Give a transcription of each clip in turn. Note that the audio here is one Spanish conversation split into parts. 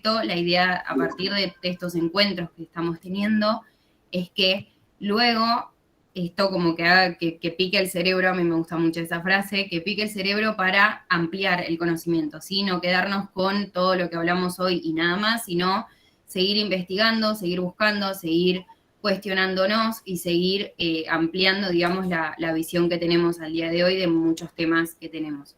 respecto, la idea a partir de estos encuentros que estamos teniendo es que luego esto como que haga que pique el cerebro, a mí me gusta mucho esa frase, que pique el cerebro para ampliar el conocimiento, ¿sí? No quedarnos con todo lo que hablamos hoy y nada más, sino seguir investigando, seguir buscando, seguir cuestionándonos y seguir ampliando, digamos, la visión que tenemos al día de hoy de muchos temas que tenemos.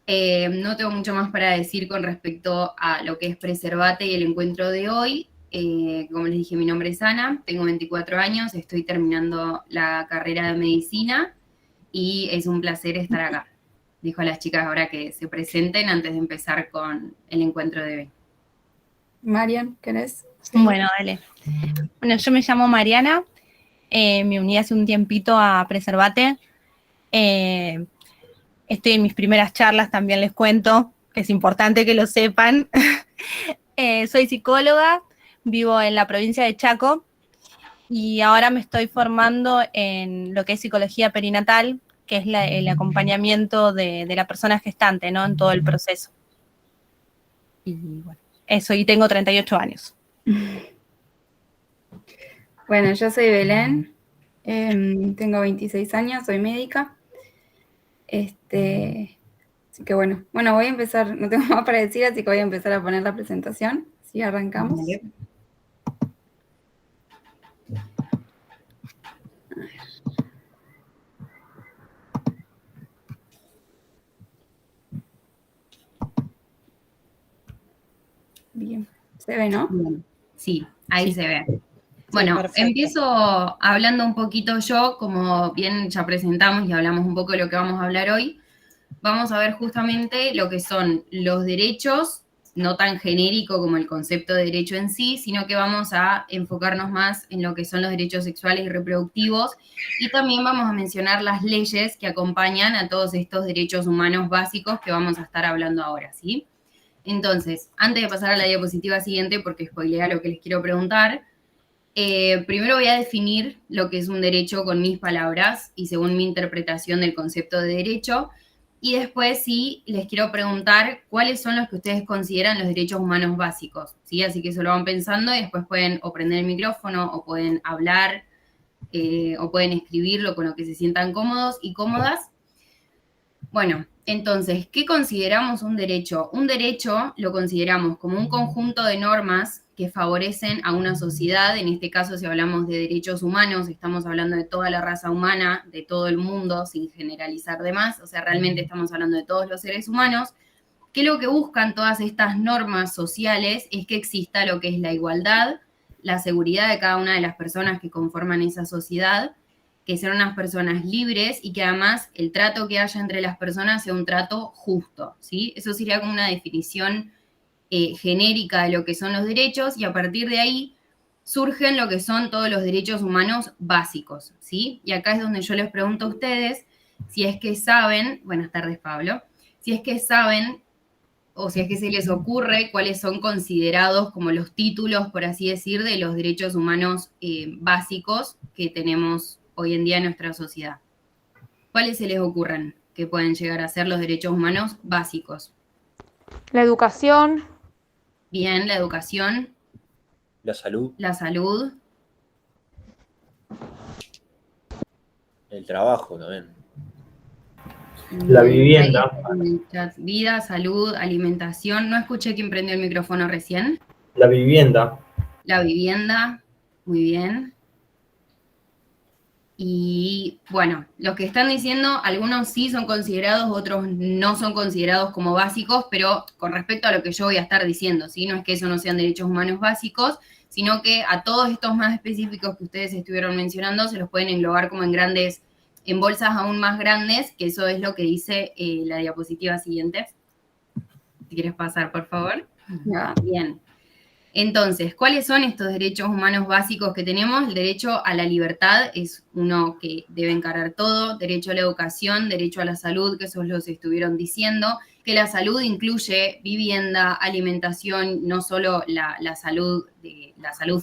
No tengo mucho más para decir con respecto a lo que es Preservate y el encuentro de hoy. Como les dije, mi nombre es Ana, tengo 24 años, estoy terminando la carrera de medicina y es un placer estar acá. Dijo a las chicas ahora que se presenten antes de empezar con el encuentro de hoy. Marian, ¿querés? Sí. Bueno, dale. Bueno, yo me llamo Mariana, me uní hace un tiempito a Preservate. Estoy en mis primeras charlas, también les cuento, es importante que lo sepan. Soy psicóloga, vivo en la provincia de Chaco y ahora me estoy formando en lo que es psicología perinatal, que es el acompañamiento de la persona gestante, ¿no? En todo el proceso. Y bueno, eso, y tengo 38 años. Bueno, yo soy Belén, tengo 26 años, soy médica. Así que bueno, voy a empezar, no tengo más para decir, así que voy a empezar a poner la presentación. Sí, arrancamos. Vale. Bien, ¿se ve, no? Sí, ahí se ve. Bueno, sí, empiezo hablando un poquito yo, como bien ya presentamos y hablamos un poco de lo que vamos a hablar hoy. Vamos a ver justamente lo que son los derechos, no tan genérico como el concepto de derecho en sí, sino que vamos a enfocarnos más en lo que son los derechos sexuales y reproductivos, y también vamos a mencionar las leyes que acompañan a todos estos derechos humanos básicos que vamos a estar hablando ahora, ¿sí? Entonces, antes de pasar a la diapositiva siguiente, porque spoilea lo que les quiero preguntar, primero voy a definir lo que es un derecho con mis palabras y según mi interpretación del concepto de derecho, y después sí les quiero preguntar cuáles son los que ustedes consideran los derechos humanos básicos, ¿sí? Así que eso lo van pensando y después pueden o prender el micrófono o pueden hablar o pueden escribirlo con lo que se sientan cómodos y cómodas. Bueno, entonces, ¿qué consideramos un derecho? Un derecho lo consideramos como un conjunto de normas que favorecen a una sociedad. En este caso, si hablamos de derechos humanos, estamos hablando de toda la raza humana, de todo el mundo, sin generalizar de más. O sea, realmente estamos hablando de todos los seres humanos, que lo que buscan todas estas normas sociales es que exista lo que es la igualdad, la seguridad de cada una de las personas que conforman esa sociedad, que sean unas personas libres y que además el trato que haya entre las personas sea un trato justo, ¿sí? Eso sería como una definición genérica de lo que son los derechos, y a partir de ahí surgen lo que son todos los derechos humanos básicos, ¿sí? Y acá es donde yo les pregunto a ustedes si es que saben, buenas tardes Pablo, si es que saben o si es que se les ocurre cuáles son considerados como los títulos, por así decir, de los derechos humanos básicos que tenemos hoy en día en nuestra sociedad. ¿Cuáles se les ocurren que pueden llegar a ser los derechos humanos básicos? La educación. Bien, la educación. La salud. La salud. El trabajo también. La vivienda. Vida, salud, alimentación. No escuché quién prendió el micrófono recién. La vivienda. La vivienda. Muy bien. Y bueno, los que están diciendo, algunos sí son considerados, otros no son considerados como básicos, pero con respecto a lo que yo voy a estar diciendo, ¿sí? No es que eso no sean derechos humanos básicos, sino que a todos estos más específicos que ustedes estuvieron mencionando se los pueden englobar como en bolsas aún más grandes, que eso es lo que dice la diapositiva siguiente. Si quieres pasar, por favor. Bien. Entonces, ¿cuáles son estos derechos humanos básicos que tenemos? El derecho a la libertad es uno que debe encarar todo, derecho a la educación, derecho a la salud, que esos los estuvieron diciendo, que la salud incluye vivienda, alimentación, no solo la salud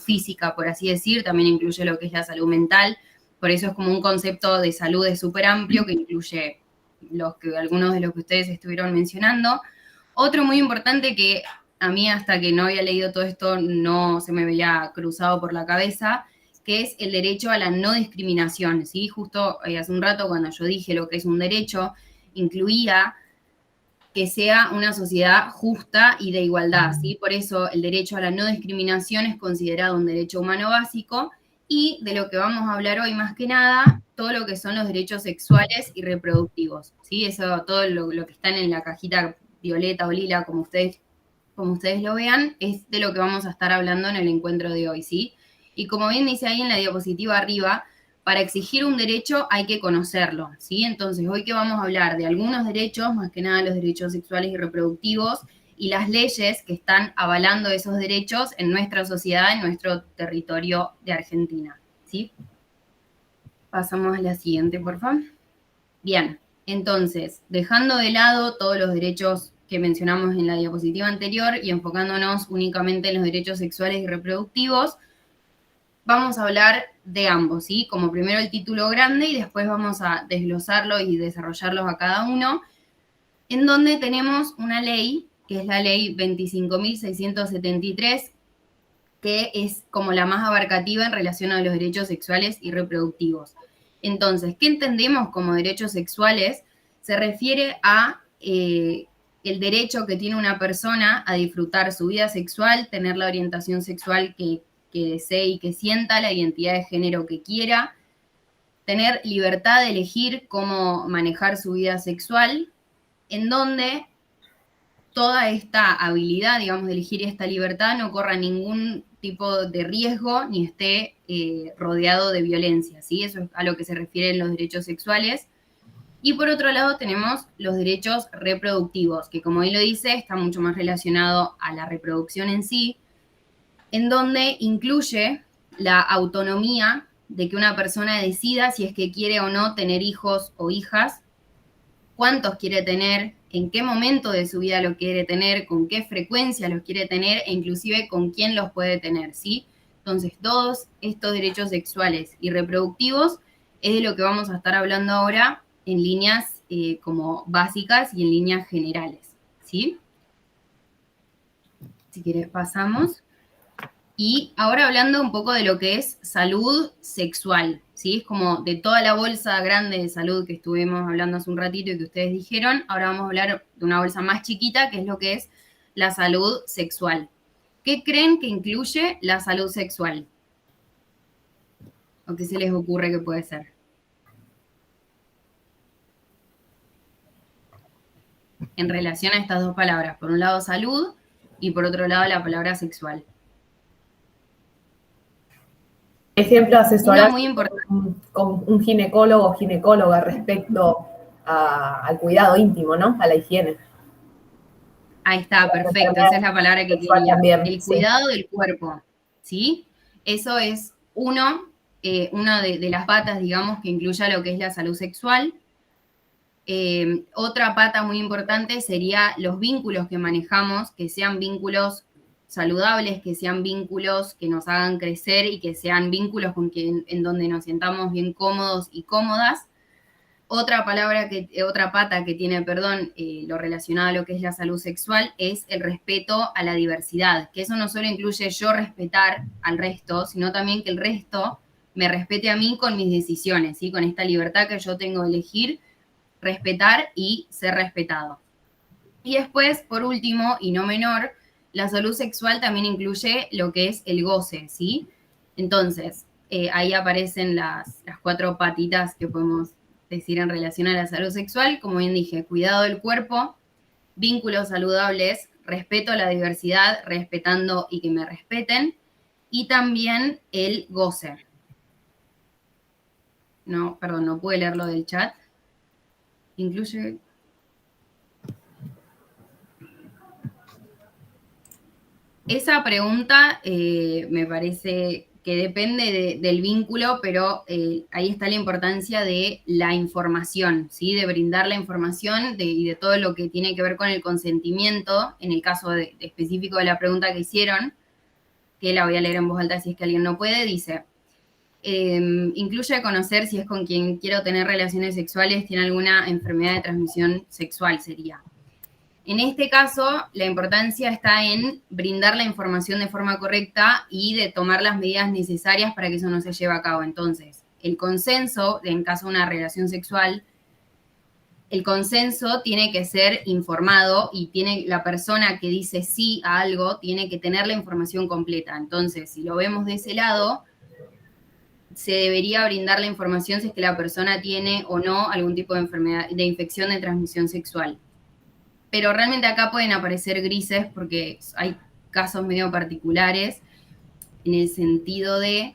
física, por así decir, también incluye lo que es la salud mental, por eso es como un concepto de salud súper amplio que incluye algunos de los que ustedes estuvieron mencionando. Otro muy importante que a mí hasta que no había leído todo esto no se me había cruzado por la cabeza, que es el derecho a la no discriminación, ¿sí? Justo hace un rato cuando yo dije lo que es un derecho, incluía que sea una sociedad justa y de igualdad, ¿sí? Por eso el derecho a la no discriminación es considerado un derecho humano básico, y de lo que vamos a hablar hoy más que nada, todo lo que son los derechos sexuales y reproductivos, ¿sí? Eso, todo lo que están en la cajita violeta o lila, como ustedes lo vean, es de lo que vamos a estar hablando en el encuentro de hoy, ¿sí? Y como bien dice ahí en la diapositiva arriba, para exigir un derecho hay que conocerlo, ¿sí? Entonces, hoy que vamos a hablar de algunos derechos, más que nada los derechos sexuales y reproductivos, y las leyes que están avalando esos derechos en nuestra sociedad, en nuestro territorio de Argentina, ¿sí? Pasamos a la siguiente, por favor. Bien, entonces, dejando de lado todos los derechos que mencionamos en la diapositiva anterior y enfocándonos únicamente en los derechos sexuales y reproductivos, vamos a hablar de ambos, ¿sí? Como primero el título grande y después vamos a desglosarlo y desarrollarlos a cada uno, en donde tenemos una ley, que es la ley 25.673, que es como la más abarcativa en relación a los derechos sexuales y reproductivos. Entonces, ¿qué entendemos como derechos sexuales? Se refiere a el derecho que tiene una persona a disfrutar su vida sexual, tener la orientación sexual que desee y que sienta, la identidad de género que quiera, tener libertad de elegir cómo manejar su vida sexual, en donde toda esta habilidad, digamos, de elegir esta libertad no corra ningún tipo de riesgo ni esté rodeado de violencia, ¿sí? Eso es a lo que se refieren los derechos sexuales. Y por otro lado tenemos los derechos reproductivos, que como él lo dice, está mucho más relacionado a la reproducción en sí, en donde incluye la autonomía de que una persona decida si es que quiere o no tener hijos o hijas, cuántos quiere tener, en qué momento de su vida lo quiere tener, con qué frecuencia los quiere tener e inclusive con quién los puede tener, ¿sí? Entonces, todos estos derechos sexuales y reproductivos es de lo que vamos a estar hablando ahora en líneas como básicas y en líneas generales, ¿sí? Si quieres pasamos. Y ahora hablando un poco de lo que es salud sexual, ¿sí? Es como de toda la bolsa grande de salud que estuvimos hablando hace un ratito y que ustedes dijeron, ahora vamos a hablar de una bolsa más chiquita, que es lo que es la salud sexual. ¿Qué creen que incluye la salud sexual? ¿O qué se les ocurre que puede ser? En relación a estas dos palabras, por un lado salud y por otro lado la palabra sexual. Ejemplo, asesorar muy importante. con un ginecólogo o ginecóloga respecto al cuidado íntimo, ¿no? A la higiene. Ahí está, perfecto, esa es la palabra que quería. También, el cuidado del cuerpo, ¿sí? Eso es una de las patas, digamos, que incluya lo que es la salud sexual. Otra pata muy importante sería los vínculos que manejamos, que sean vínculos saludables, que sean vínculos que nos hagan crecer y que sean vínculos en donde nos sintamos bien cómodos y cómodas. Otra pata que tiene, lo relacionado a lo que es la salud sexual es el respeto a la diversidad, que eso no solo incluye yo respetar al resto, sino también que el resto me respete a mí con mis decisiones, ¿sí? Con esta libertad que yo tengo de elegir, respetar y ser respetado. Y después, por último, y no menor, la salud sexual también incluye lo que es el goce, ¿sí? Entonces, ahí aparecen las 4 patitas que podemos decir en relación a la salud sexual. Como bien dije, cuidado del cuerpo, vínculos saludables, respeto a la diversidad, respetando y que me respeten, y también el goce. No pude leer lo del chat. Incluye... Esa pregunta me parece que depende del vínculo, pero ahí está la importancia de la información, ¿sí? De brindar la información y de todo lo que tiene que ver con el consentimiento, en el caso específico de la pregunta que hicieron, que la voy a leer en voz alta si es que alguien no puede, dice, incluye conocer si es con quien quiero tener relaciones sexuales, tiene alguna enfermedad de transmisión sexual, sería. En este caso, la importancia está en brindar la información de forma correcta y de tomar las medidas necesarias para que eso no se lleve a cabo. Entonces, el consenso, en caso de una relación sexual, el consenso tiene que ser informado y la persona que dice sí a algo tiene que tener la información completa. Entonces, si lo vemos de ese lado, se debería brindar la información si es que la persona tiene o no algún tipo de enfermedad, de infección de transmisión sexual. Pero realmente acá pueden aparecer grises porque hay casos medio particulares en el sentido de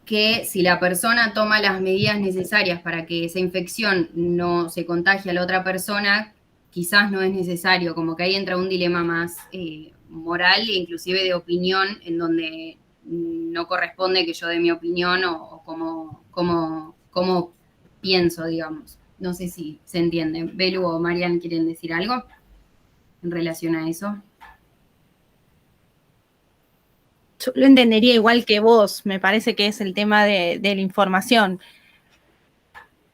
que si la persona toma las medidas necesarias para que esa infección no se contagie a la otra persona, quizás no es necesario, como que ahí entra un dilema más moral e inclusive de opinión, en donde no corresponde que yo dé mi opinión o cómo pienso, digamos. No sé si se entiende. Belu o Marian, ¿quieren decir algo en relación a eso? Yo lo entendería igual que vos, me parece que es el tema de la información,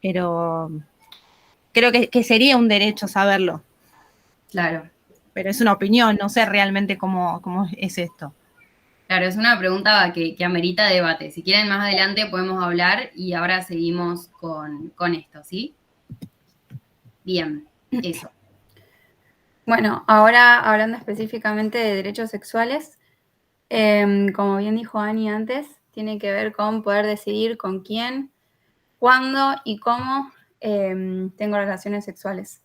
pero creo que sería un derecho saberlo. Claro. Pero es una opinión, no sé realmente cómo es esto. Claro, es una pregunta que amerita debate. Si quieren más adelante podemos hablar y ahora seguimos con esto, ¿sí? Bien, eso. Bueno, ahora hablando específicamente de derechos sexuales, como bien dijo Ani antes, tiene que ver con poder decidir con quién, cuándo y cómo tengo relaciones sexuales.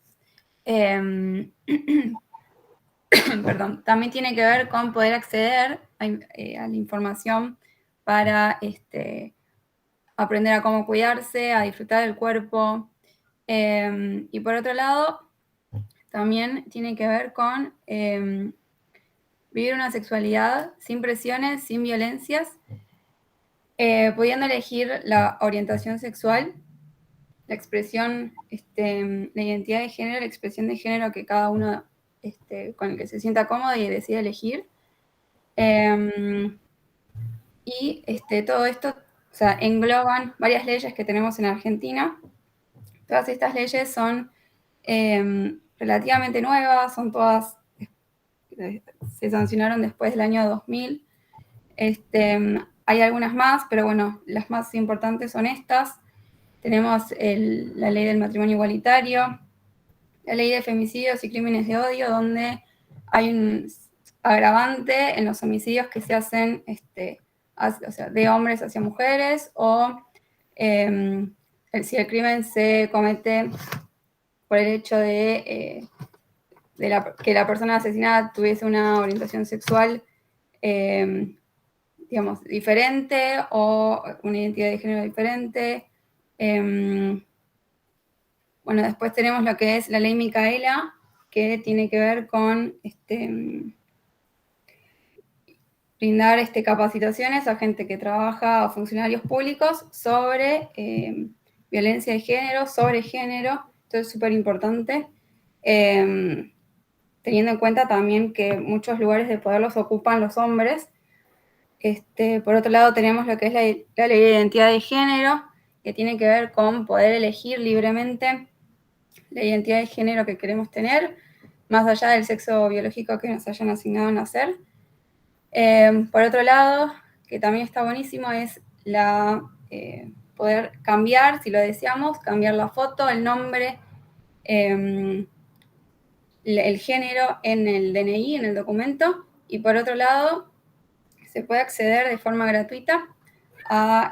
Perdón, también tiene que ver con poder acceder a la información para aprender a cómo cuidarse, a disfrutar del cuerpo. Y por otro lado, también tiene que ver con vivir una sexualidad sin presiones, sin violencias, pudiendo elegir la orientación sexual, la expresión, la identidad de género, la expresión de género que cada uno con el que se sienta cómodo y decide elegir. Y todo esto, o sea, engloban varias leyes que tenemos en Argentina. Todas estas leyes son relativamente nuevas, son todas, se sancionaron después del año 2000. Hay algunas más, pero bueno, las más importantes son estas. Tenemos la ley del matrimonio igualitario, la ley de femicidios y crímenes de odio, donde hay un agravante en los homicidios que se hacen o sea, de hombres hacia mujeres, o si el crimen se comete por el hecho de que la persona asesinada tuviese una orientación sexual, digamos, diferente o una identidad de género diferente. Bueno, después tenemos lo que es la ley Micaela, que tiene que ver con brindar capacitaciones a gente que trabaja, a funcionarios públicos, sobre violencia de género, sobre género. Esto es súper importante, teniendo en cuenta también que muchos lugares de poder los ocupan los hombres. Por otro lado tenemos lo que es la ley de identidad de género, que tiene que ver con poder elegir libremente la identidad de género que queremos tener, más allá del sexo biológico que nos hayan asignado a nacer. Por otro lado, que también está buenísimo, es poder cambiar, si lo deseamos, cambiar la foto, el nombre, el género en el DNI, en el documento. Y por otro lado, se puede acceder de forma gratuita a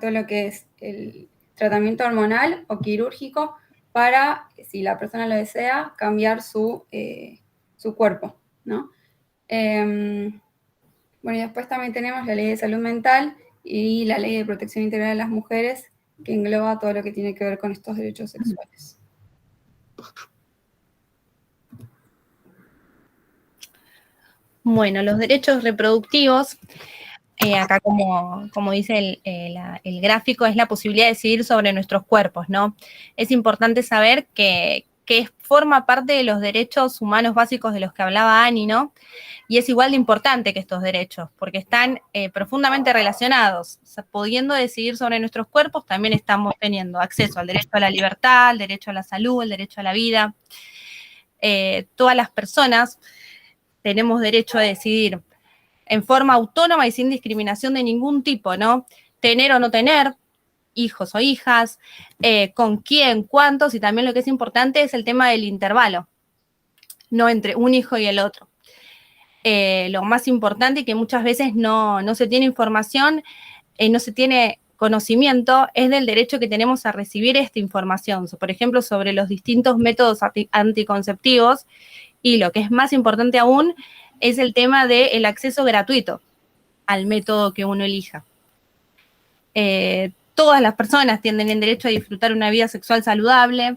todo lo que es el tratamiento hormonal o quirúrgico para, si la persona lo desea, cambiar su cuerpo, ¿no? Bueno, y después también tenemos la ley de salud mental y la ley de protección integral de las mujeres, que engloba todo lo que tiene que ver con estos derechos sexuales. Bueno, los derechos reproductivos, acá como dice el gráfico, es la posibilidad de decidir sobre nuestros cuerpos, ¿no? Es importante saber que que forma parte de los derechos humanos básicos de los que hablaba Ani, ¿no? Y es igual de importante que estos derechos, porque están profundamente relacionados. O sea, pudiendo decidir sobre nuestros cuerpos, también estamos teniendo acceso al derecho a la libertad, al derecho a la salud, el derecho a la vida. Todas las personas tenemos derecho a decidir en forma autónoma y sin discriminación de ningún tipo, ¿no? Tener o no tener hijos o hijas, con quién, cuántos, y también lo que es importante es el tema del intervalo, no entre un hijo y el otro. Lo más importante y que muchas veces no se tiene información, no se tiene conocimiento, es del derecho que tenemos a recibir esta información, por ejemplo, sobre los distintos métodos anticonceptivos, y lo que es más importante aún es el tema del acceso gratuito al método que uno elija. Todas las personas tienen el derecho a disfrutar una vida sexual saludable,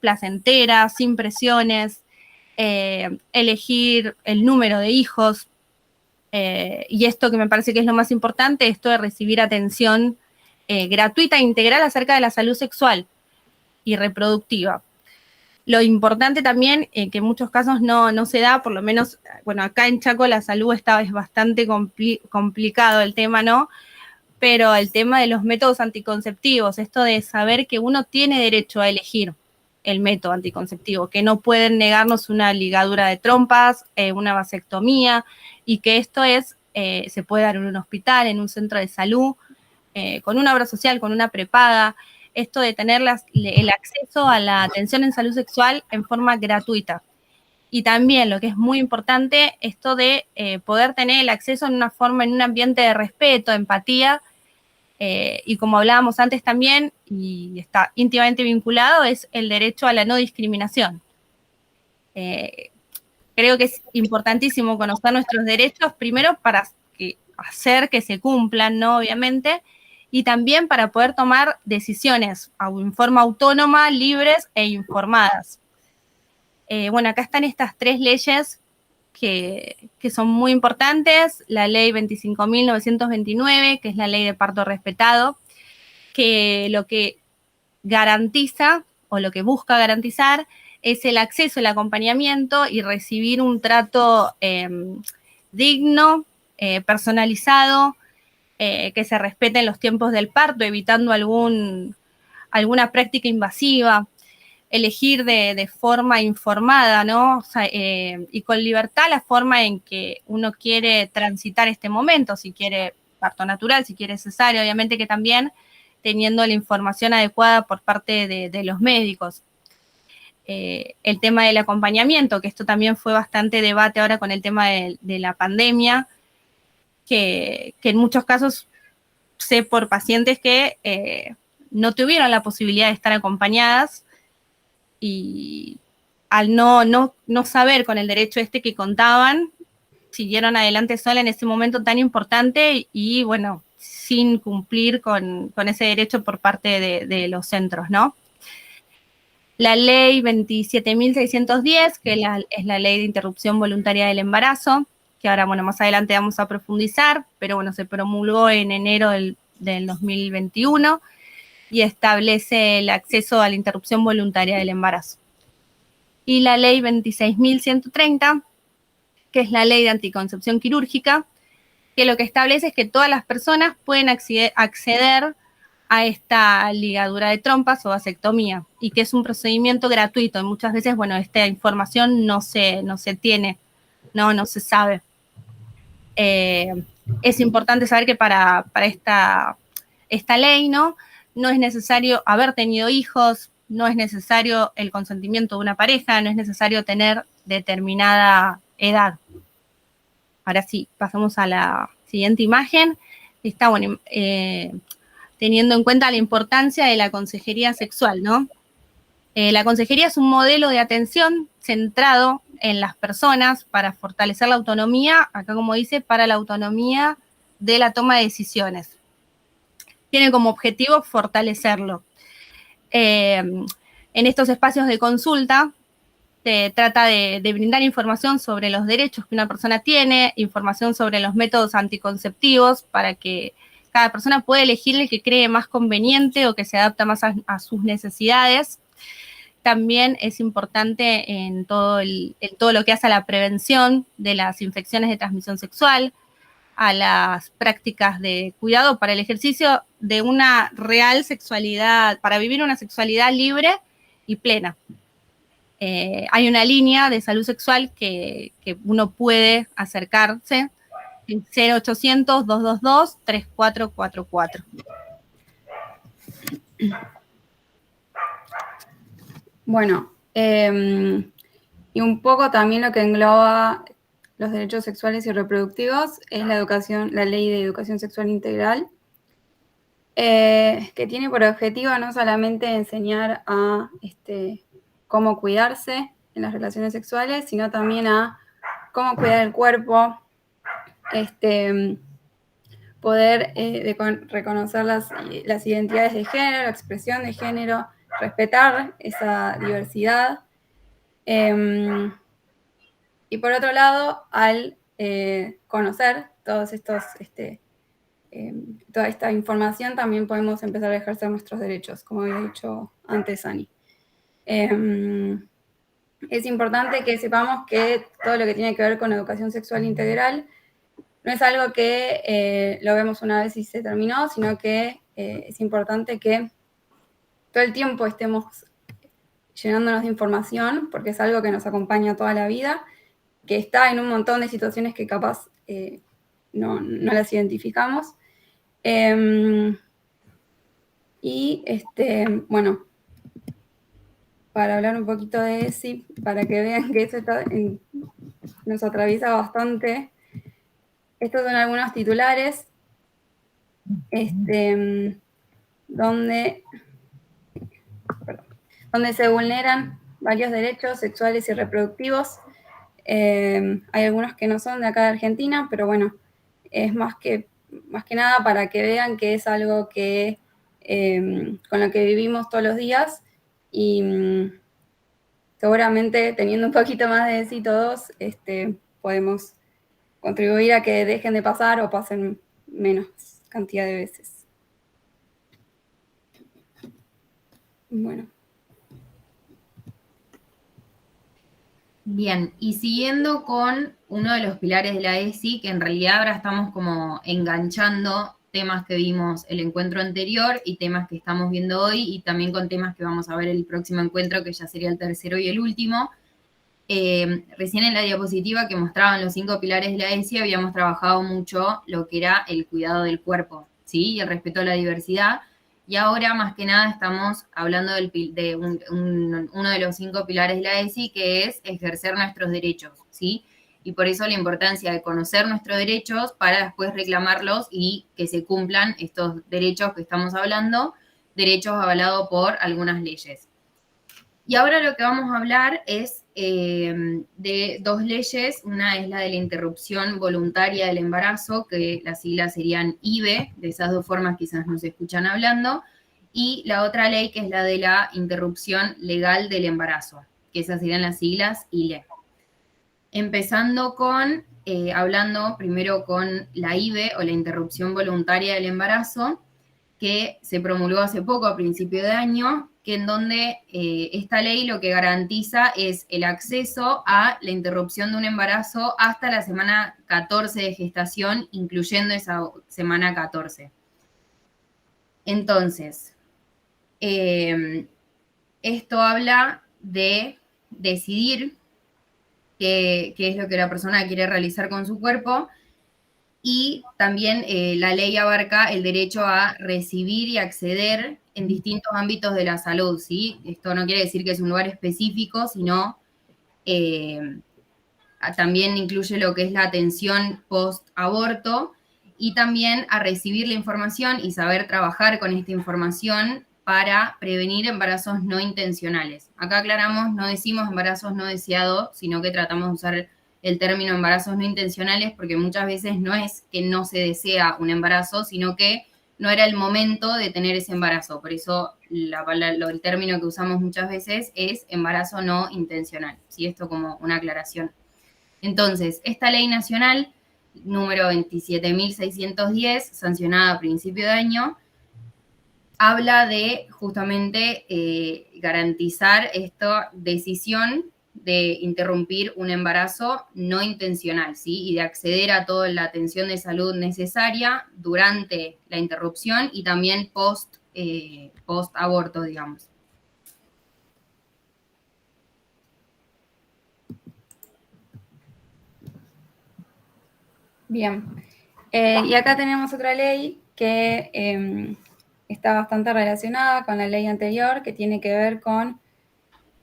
placentera, sin presiones, elegir el número de hijos, y esto que me parece que es lo más importante, esto de recibir atención gratuita e integral acerca de la salud sexual y reproductiva. Lo importante también, que en muchos casos no se da, por lo menos, bueno, acá en Chaco la salud es bastante complicado el tema, ¿no? Pero el tema de los métodos anticonceptivos, esto de saber que uno tiene derecho a elegir el método anticonceptivo, que no pueden negarnos una ligadura de trompas, una vasectomía, y que esto se puede dar en un hospital, en un centro de salud, con una obra social, con una prepaga, esto de tener el acceso a la atención en salud sexual en forma gratuita. Y también, lo que es muy importante, esto de poder tener el acceso en un ambiente de respeto, empatía, y como hablábamos antes también, y está íntimamente vinculado, es el derecho a la no discriminación. Creo que es importantísimo conocer nuestros derechos, primero para hacer que se cumplan, ¿no? Obviamente, y también para poder tomar decisiones en forma autónoma, libres e informadas. Bueno, acá están estas 3 leyes que son muy importantes. La ley 25.929, que es la ley de parto respetado, que lo que garantiza o lo que busca garantizar es el acceso, el acompañamiento y recibir un trato digno, personalizado, que se respeten los tiempos del parto, evitando alguna práctica invasiva, elegir de forma informada, ¿no? O sea, y con libertad la forma en que uno quiere transitar este momento, si quiere parto natural, si quiere cesárea, obviamente que también teniendo la información adecuada por parte de los médicos. El tema del acompañamiento, que esto también fue bastante debate ahora con el tema de la pandemia, que en muchos casos sé por pacientes que no tuvieron la posibilidad de estar acompañadas y al no saber con el derecho que contaban, siguieron adelante sola en ese momento tan importante y bueno, sin cumplir con ese derecho por parte de los centros, ¿no? La ley 27.610, que es la ley de interrupción voluntaria del embarazo, que ahora, bueno, más adelante vamos a profundizar, pero bueno, se promulgó en enero del 2021 y establece el acceso a la interrupción voluntaria del embarazo. Y la ley 26.130, que es la ley de anticoncepción quirúrgica, que lo que establece es que todas las personas pueden acceder a esta ligadura de trompas o vasectomía, y que es un procedimiento gratuito. Y muchas veces, bueno, esta información no se tiene, no se sabe. Es importante saber que para esta ley, no es necesario haber tenido hijos, no es necesario el consentimiento de una pareja, no es necesario tener determinada edad. Ahora sí, pasamos a la siguiente imagen. Está, bueno, teniendo en cuenta la importancia de la consejería sexual, ¿no? La consejería es un modelo de atención centrado en las personas para fortalecer la autonomía, acá como dice, para la autonomía de la toma de decisiones. Tiene como objetivo fortalecerlo. En estos espacios de consulta se trata de brindar información sobre los derechos que una persona tiene, información sobre los métodos anticonceptivos para que cada persona pueda elegir el que cree más conveniente o que se adapta más a sus necesidades. también es importante en todo lo que hace a la prevención de las infecciones de transmisión sexual, a las prácticas de cuidado para el ejercicio de una real sexualidad, para vivir una sexualidad libre y plena. Hay una línea de salud sexual que uno puede acercarse, 0800-222-3444. Bueno, y un poco también lo que engloba los derechos sexuales y reproductivos es la Ley de Educación Sexual Integral, que tiene por objetivo no solamente enseñar a cómo cuidarse en las relaciones sexuales, sino también a cómo cuidar el cuerpo, poder reconocer las identidades de género, la expresión de género, respetar esa diversidad. Y por otro lado, al conocer todos estos, toda esta información, también podemos empezar a ejercer nuestros derechos, como había dicho antes Ani. Es importante que sepamos que todo lo que tiene que ver con educación sexual integral no es algo que lo vemos una vez y se terminó, sino que es importante que todo el tiempo estemos llenándonos de información, porque es algo que nos acompaña toda la vida, que está en un montón de situaciones que capaz no las identificamos. Bueno, para hablar un poquito de ESI, para que vean que eso nos atraviesa bastante. Estos son algunos titulares donde se vulneran varios derechos sexuales y reproductivos. Hay algunos que no son de acá de Argentina, pero bueno, es más que nada para que vean que es algo que con lo que vivimos todos los días y seguramente teniendo un poquito más de sí todos, podemos contribuir a que dejen de pasar o pasen menos cantidad de veces. Bueno. Bien, y siguiendo con uno de los pilares de la ESI, que en realidad ahora estamos como enganchando temas que vimos el encuentro anterior y temas que estamos viendo hoy y también con temas que vamos a ver el próximo encuentro, que ya sería el tercero y el último. Recién en la diapositiva que mostraban los 5 pilares de la ESI habíamos trabajado mucho lo que era el cuidado del cuerpo, ¿sí? Y el respeto a la diversidad. Y ahora, más que nada, estamos hablando de uno de los 5 pilares de la ESI, que es ejercer nuestros derechos, ¿sí? Y por eso la importancia de conocer nuestros derechos para después reclamarlos y que se cumplan estos derechos que estamos hablando, derechos avalados por algunas leyes. Y ahora lo que vamos a hablar es de 2 leyes. Una es la de la interrupción voluntaria del embarazo, que las siglas serían IVE, de esas 2 formas quizás nos escuchan hablando, y la otra ley que es la de la interrupción legal del embarazo, que esas serían las siglas ILE. Empezando hablando primero con la IVE, o la interrupción voluntaria del embarazo, que se promulgó hace poco, a principio de año, que en donde esta ley lo que garantiza es el acceso a la interrupción de un embarazo hasta la semana 14 de gestación, incluyendo esa semana 14. Entonces, esto habla de decidir qué es lo que la persona quiere realizar con su cuerpo. Y también la ley abarca el derecho a recibir y acceder en distintos ámbitos de la salud, ¿sí? Esto no quiere decir que es un lugar específico, sino también incluye lo que es la atención post-aborto y también a recibir la información y saber trabajar con esta información para prevenir embarazos no intencionales. Acá aclaramos, no decimos embarazos no deseados, sino que tratamos de usar el término embarazos no intencionales, porque muchas veces no es que no se desea un embarazo, sino que no era el momento de tener ese embarazo. Por eso el término que usamos muchas veces es embarazo no intencional. ¿Sí? Esto como una aclaración. Entonces, esta ley nacional, número 27.610, sancionada a principio de año, habla de justamente garantizar esta decisión de interrumpir un embarazo no intencional, ¿sí? Y de acceder a toda la atención de salud necesaria durante la interrupción y también post aborto, digamos. Bien. Y acá tenemos otra ley que está bastante relacionada con la ley anterior, que tiene que ver con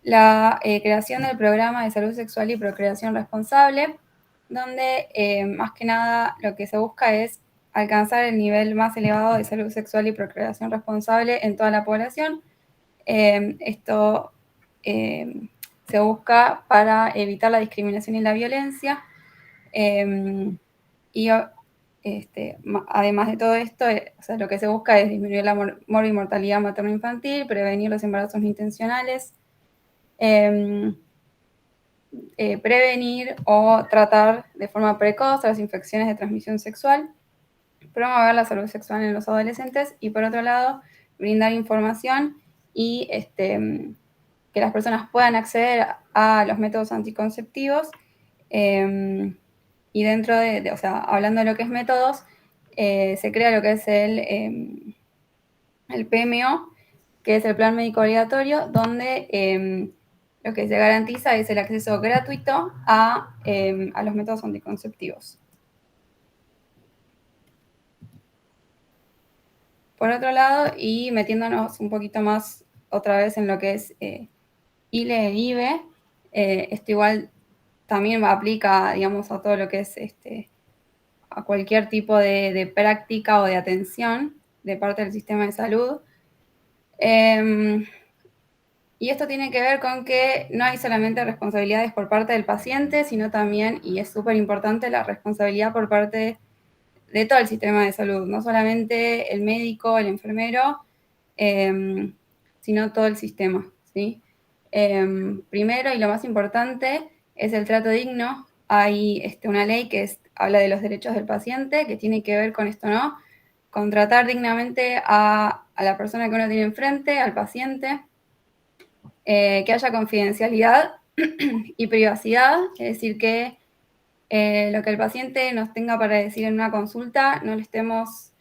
la creación del programa de salud sexual y procreación responsable, donde más que nada lo que se busca es alcanzar el nivel más elevado de salud sexual y procreación responsable en toda la población. Esto se busca para evitar la discriminación y la violencia. Y además de todo esto, o sea, lo que se busca es disminuir la morbimortalidad materno-infantil, prevenir los embarazos no intencionales, prevenir o tratar de forma precoz las infecciones de transmisión sexual, promover la salud sexual en los adolescentes y, por otro lado, brindar información y que las personas puedan acceder a los métodos anticonceptivos. Y dentro o sea, hablando de lo que es métodos, se crea lo que es el PMO, que es el Plan Médico Obligatorio, donde lo que se garantiza es el acceso gratuito a los métodos anticonceptivos. Por otro lado, y metiéndonos un poquito más otra vez en lo que es ILE e IBE, esto igual también aplica, digamos, a todo lo que es a cualquier tipo de práctica o de atención de parte del sistema de salud. Y esto tiene que ver con que no hay solamente responsabilidades por parte del paciente, sino también, y es súper importante, la responsabilidad por parte de todo el sistema de salud, no solamente el médico, el enfermero, sino todo el sistema, ¿sí? Primero, y lo más importante, es el trato digno. Hay una ley que habla de los derechos del paciente, que tiene que ver con esto, ¿no? Con tratar dignamente a la persona que uno tiene enfrente, al paciente, que haya confidencialidad y privacidad, es decir, que lo que el paciente nos tenga para decir en una consulta no le estemos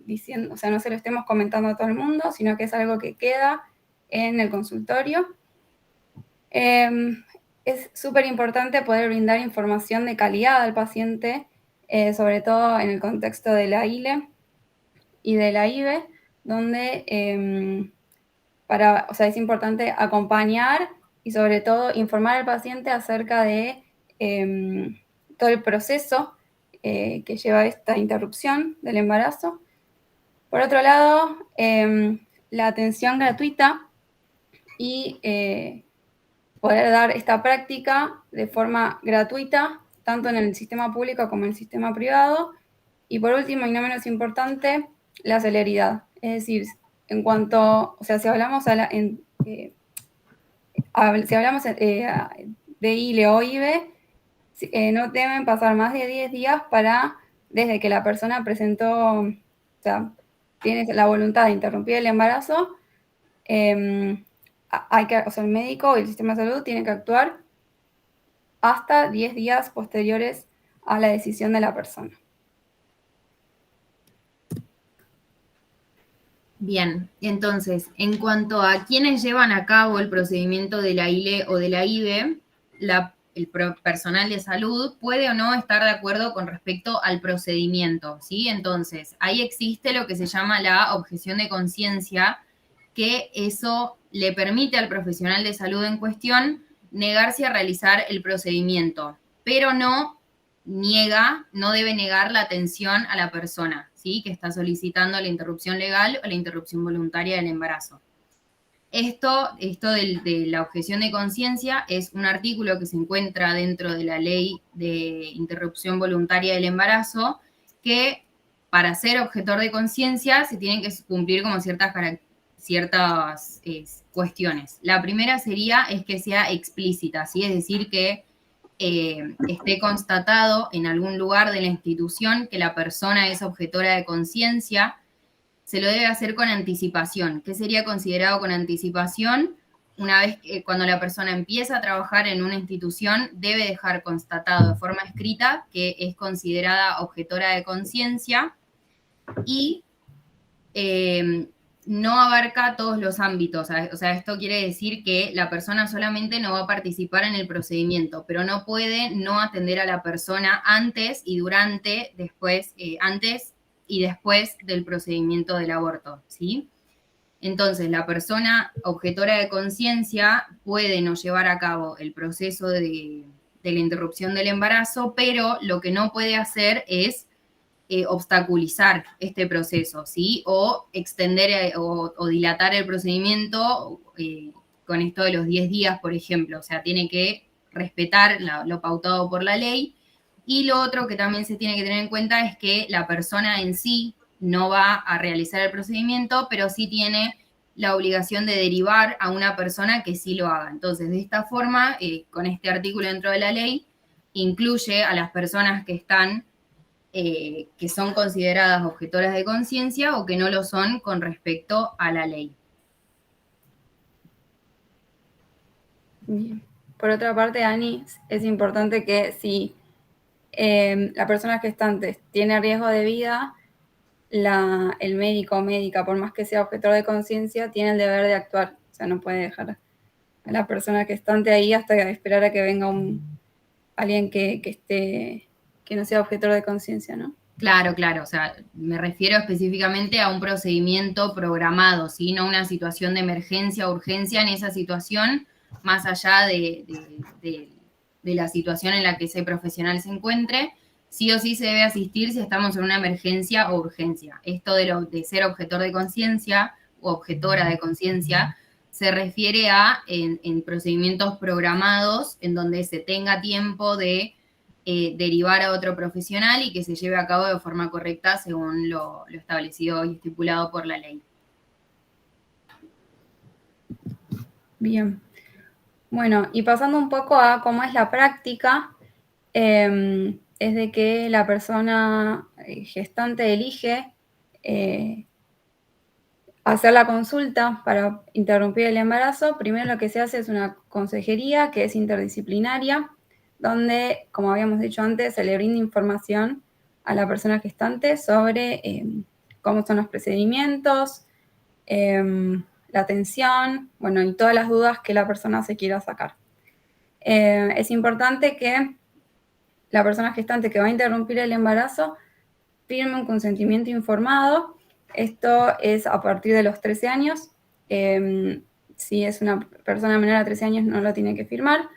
diciendo, o sea, no se lo estemos comentando a todo el mundo, sino que es algo que queda en el consultorio. Es súper importante poder brindar información de calidad al paciente, sobre todo en el contexto de la ILE y de la IBE, donde o sea, es importante acompañar y sobre todo informar al paciente acerca de todo el proceso que lleva esta interrupción del embarazo. Por otro lado, la atención gratuita y poder dar esta práctica de forma gratuita, tanto en el sistema público como en el sistema privado. Y por último, y no menos importante, la celeridad. Es decir, en cuanto, o sea, si hablamos de ILE o IBE, no deben pasar más de 10 días desde que la persona presentó, o sea, tiene la voluntad de interrumpir el embarazo, o sea, el médico o el sistema de salud tiene que actuar hasta 10 días posteriores a la decisión de la persona. Bien, entonces, en cuanto a quienes llevan a cabo el procedimiento de la ILE o de la IBE, el personal de salud puede o no estar de acuerdo con respecto al procedimiento, ¿sí? Entonces, ahí existe lo que se llama la objeción de conciencia, que eso le permite al profesional de salud en cuestión negarse a realizar el procedimiento, pero no debe negar la atención a la persona, ¿sí? Que está solicitando la interrupción legal o la interrupción voluntaria del embarazo. Esto de la objeción de conciencia es un artículo que se encuentra dentro de la ley de interrupción voluntaria del embarazo, que para ser objetor de conciencia se tienen que cumplir como ciertas cuestiones. La primera es que sea explícita, ¿sí? Es decir, que esté constatado en algún lugar de la institución que la persona es objetora de conciencia. se lo debe hacer con anticipación. ¿Qué sería considerado con anticipación? Una vez que cuando la persona empieza a trabajar en una institución, debe dejar constatado de forma escrita que es considerada objetora de conciencia y no abarca todos los ámbitos. O sea, esto quiere decir que la persona solamente no va a participar en el procedimiento, pero no puede no atender a la persona antes y durante, después, antes y después del procedimiento del aborto, ¿sí? Entonces, la persona objetora de conciencia puede no llevar a cabo el proceso de la interrupción del embarazo, pero lo que no puede hacer es obstaculizar este proceso, ¿sí? O extender o dilatar el procedimiento con esto de los 10 días, por ejemplo. O sea, tiene que respetar lo pautado por la ley. Y lo otro que también se tiene que tener en cuenta es que la persona en sí no va a realizar el procedimiento, pero sí tiene la obligación de derivar a una persona que sí lo haga. Entonces, de esta forma, con este artículo dentro de la ley, incluye a las personas que están, que son consideradas objetoras de conciencia o que no lo son con respecto a la ley. Bien. Por otra parte, Ani, es importante que si la persona gestante tiene riesgo de vida, el médico o médica, por más que sea objetor de conciencia, tiene el deber de actuar. O sea, no puede dejar a la persona gestante ahí hasta esperar a que venga alguien que no sea objetor de conciencia, ¿no? Claro, claro, o sea, me refiero específicamente a un procedimiento programado, ¿sí? No una situación de emergencia o urgencia en esa situación, más allá de la situación en la que ese profesional se encuentre, sí o sí se debe asistir si estamos en una emergencia o urgencia. Esto de ser objetor de conciencia o objetora de conciencia se refiere a en procedimientos programados en donde se tenga tiempo de derivar a otro profesional y que se lleve a cabo de forma correcta según lo establecido y estipulado por la ley. Bien. Bueno, y pasando un poco a cómo es la práctica, es de que la persona gestante elige hacer la consulta para interrumpir el embarazo. Primero lo que se hace es una consejería que es interdisciplinaria, donde, como habíamos dicho antes, se le brinda información a la persona gestante sobre cómo son los procedimientos, la atención, bueno, y todas las dudas que la persona se quiera sacar. Es importante que la persona gestante que va a interrumpir el embarazo firme un consentimiento informado. Esto es a partir de los 13 años. Si es una persona menor a 13 años, no lo tiene que firmar.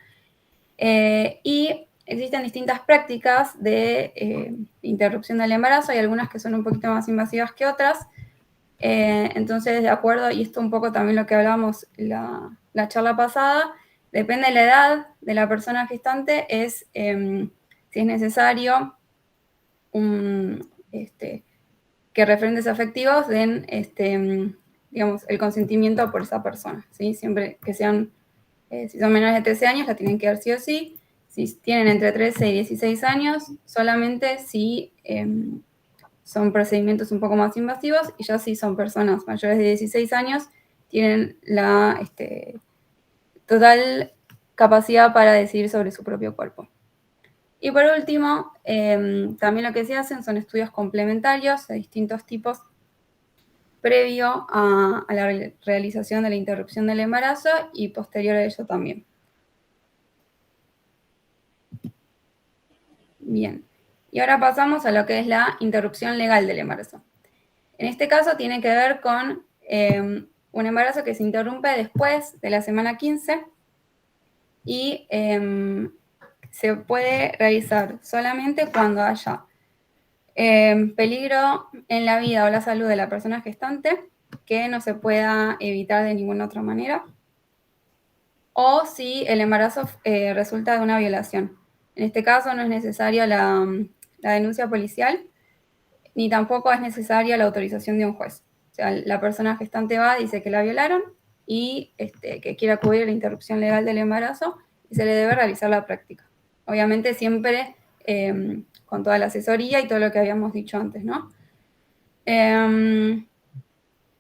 Y existen distintas prácticas de interrupción del embarazo. Hay algunas que son un poquito más invasivas que otras. Entonces, de acuerdo, y esto un poco también lo que hablábamos la charla pasada, depende de la edad de la persona gestante, si es necesario que referentes afectivos den, digamos, el consentimiento por esa persona, ¿sí? Siempre que sean, si son menores de 13 años, la tienen que dar sí o sí. Si tienen entre 13 y 16 años, solamente si son procedimientos un poco más invasivos, y ya si son personas mayores de 16 años, tienen la total capacidad para decidir sobre su propio cuerpo. Y por último, también lo que se hacen son estudios complementarios de distintos tipos previo a la realización de la interrupción del embarazo y posterior a ello también. Bien, y ahora pasamos a lo que es la interrupción legal del embarazo. En este caso tiene que ver con un embarazo que se interrumpe después de la semana 15 y se puede realizar solamente cuando haya peligro en la vida o la salud de la persona gestante que no se pueda evitar de ninguna otra manera, o si el embarazo resulta de una violación. En este caso no es necesaria la denuncia policial, ni tampoco es necesaria la autorización de un juez. O sea, la persona gestante va, dice que la violaron y que quiere acudir a la interrupción legal del embarazo y se le debe realizar la práctica. Obviamente siempre con toda la asesoría y todo lo que habíamos dicho antes, ¿no?